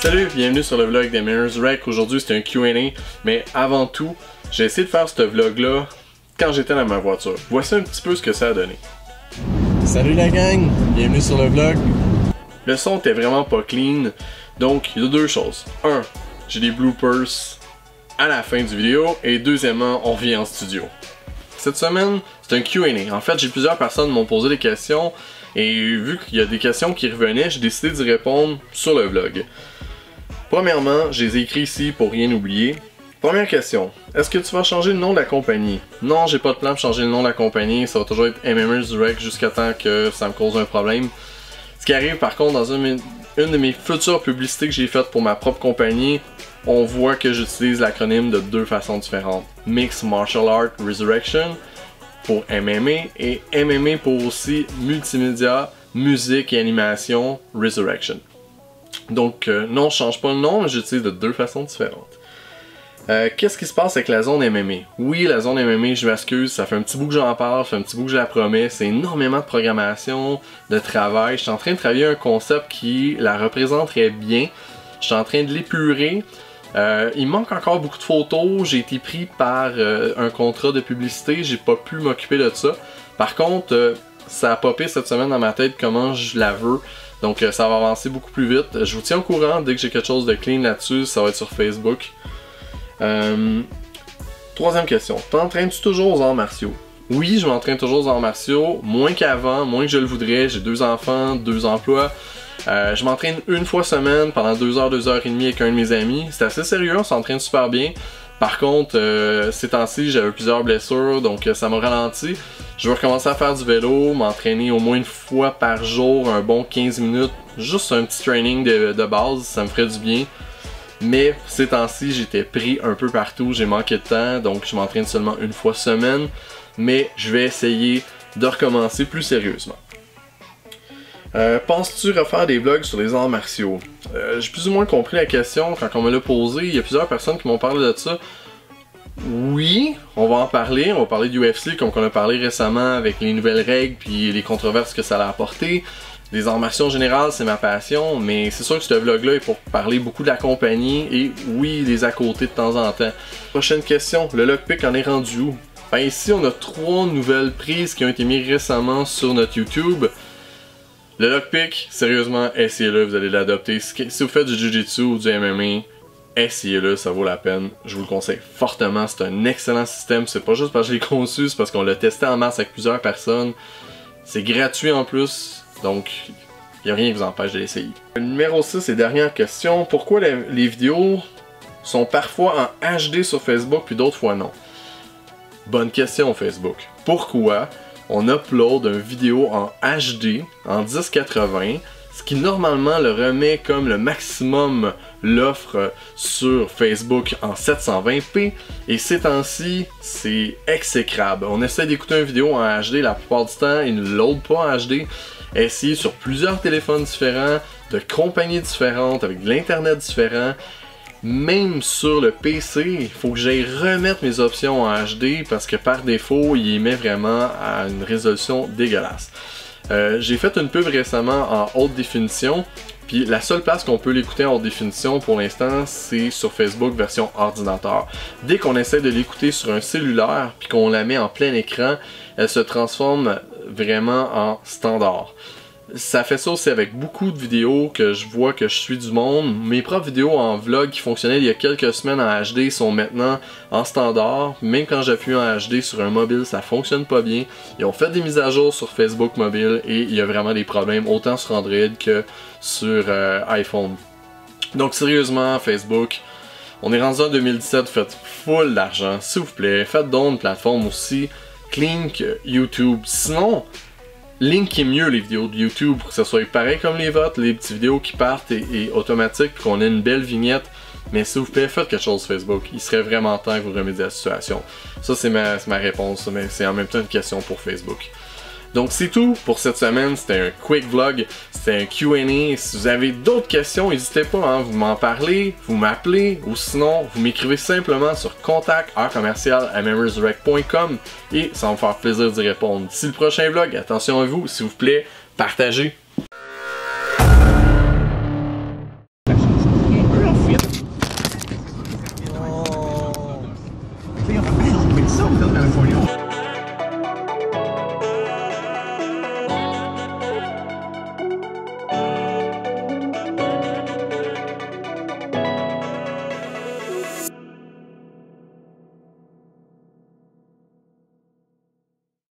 Salut, bienvenue sur le vlog des Mammers Rec. Aujourd'hui c'est un Q&A, mais avant tout, j'ai essayé de faire ce vlog-là quand j'étais dans ma voiture. Voici un petit peu ce que ça a donné. Salut la gang, bienvenue sur le vlog. Le son était vraiment pas clean, donc il y a deux choses. Un, j'ai des bloopers à la fin du vidéo, et deuxièmement, on revient en studio. Cette semaine, c'est un Q&A. En fait, j'ai plusieurs personnes qui m'ont posé des questions, et vu qu'il y a des questions qui revenaient, j'ai décidé d'y répondre sur le vlog. Premièrement, je les ai écrits ici pour rien oublier. Première question, est-ce que tu vas changer le nom de la compagnie? Non, j'ai pas de plan pour changer le nom de la compagnie, ça va toujours être Mammers Rec jusqu'à temps que ça me cause un problème. Ce qui arrive par contre dans une de mes futures publicités que j'ai faites pour ma propre compagnie, on voit que j'utilise l'acronyme de deux façons différentes. Mixed Martial Art Resurrection pour MMA et MMA pour aussi Multimédia, Musique et Animation Resurrection. Donc non, je change pas le nom, mais j'utilise de deux façons différentes. Qu'est-ce qui se passe avec la zone MMA? Oui, la zone MMA, je m'excuse, ça fait un petit bout que j'en parle, ça fait un petit bout que je la promets, c'est énormément de programmation, de travail. Je suis en train de travailler un concept qui la représenterait bien. Je suis en train de l'épurer. Il manque encore beaucoup de photos, j'ai été pris par un contrat de publicité, j'ai pas pu m'occuper de ça. Par contre, ça a popé cette semaine dans ma tête comment je la veux. Donc ça va avancer beaucoup plus vite. Je vous tiens au courant dès que j'ai quelque chose de clean là-dessus, ça va être sur Facebook. Troisième question, t'entraînes-tu toujours aux arts martiaux? Oui, je m'entraîne toujours aux arts martiaux, moins qu'avant, moins que je le voudrais. J'ai 2 enfants, 2 emplois. Je m'entraîne une fois semaine pendant 2 heures, 2 heures et demie avec un de mes amis. C'est assez sérieux, on s'entraîne super bien. Par contre, ces temps-ci, j'avais plusieurs blessures, donc ça m'a ralenti. Je vais recommencer à faire du vélo, m'entraîner au moins une fois par jour, un bon 15 minutes. Juste un petit training de base, ça me ferait du bien. Mais ces temps-ci, j'étais pris un peu partout, j'ai manqué de temps, donc je m'entraîne seulement une fois semaine. Mais je vais essayer de recommencer plus sérieusement. Penses-tu refaire des vlogs sur les arts martiaux? J'ai plus ou moins compris la question quand on me l'a posée. Il y a plusieurs personnes qui m'ont parlé de ça. Oui, on va parler du UFC comme on a parlé récemment avec les nouvelles règles puis les controverses que ça a apporté. Les arts martiaux en général, c'est ma passion, mais c'est sûr que ce vlog-là est pour parler beaucoup de la compagnie et oui, des à côté de temps en temps. Prochaine question, le lockpick en est rendu où? Ben ici, on a 3 nouvelles prises qui ont été mises récemment sur notre YouTube. Le lockpick, sérieusement, essayez-le, vous allez l'adopter. Si vous faites du Jiu-Jitsu ou du MMA, essayez-le, ça vaut la peine. Je vous le conseille fortement, c'est un excellent système. C'est pas juste parce que je l'ai conçu, c'est parce qu'on l'a testé en masse avec plusieurs personnes. C'est gratuit en plus. Donc, il n'y a rien qui vous empêche de l'essayer. Numéro 6 et dernière question. Pourquoi les vidéos sont parfois en HD sur Facebook puis d'autres fois non? Bonne question Facebook. Pourquoi on upload une vidéo en HD, en 1080, ce qui normalement le remet comme le maximum l'offre sur Facebook en 720p, et ces temps-ci, c'est exécrable. On essaie d'écouter une vidéo en HD, la plupart du temps, ils ne load pas en HD. Essayez sur plusieurs téléphones différents, de compagnies différentes, avec de l'internet différent. Même sur le PC, il faut que j'aille remettre mes options en HD parce que par défaut, il y met vraiment à une résolution dégueulasse. J'ai fait une pub récemment en haute définition, puis la seule place qu'on peut l'écouter en haute définition pour l'instant, c'est sur Facebook version ordinateur. Dès qu'on essaie de l'écouter sur un cellulaire, puis qu'on la met en plein écran, elle se transforme vraiment en standard. Ça fait ça aussi avec beaucoup de vidéos que je vois que je suis du monde. Mes propres vidéos en vlog qui fonctionnaient il y a quelques semaines en HD sont maintenant en standard. Même quand j'appuie en HD sur un mobile, ça fonctionne pas bien. Ils ont fait des mises à jour sur Facebook mobile et il y a vraiment des problèmes autant sur Android que sur iPhone. Donc sérieusement, Facebook, on est rendu en 2017, faites full d'argent, s'il vous plaît. Faites donc une plateforme aussi clean que YouTube. Sinon, linkez mieux les vidéos de YouTube pour que ça soit pareil comme les vôtres, les petites vidéos qui partent et automatiques, puis qu'on ait une belle vignette. Mais s'il vous plaît, faites quelque chose Facebook. Il serait vraiment temps que vous remédiez à la situation. Ça, c'est ma réponse, mais c'est en même temps une question pour Facebook. Donc c'est tout pour cette semaine, c'était un quick vlog, c'était un Q&A. Si vous avez d'autres questions, n'hésitez pas, hein, vous m'en parlez, vous m'appelez, ou sinon vous m'écrivez simplement sur contact@mammersrec.com et ça va me faire plaisir d'y répondre. D'ici le prochain vlog, attention à vous, s'il vous plaît, partagez. California.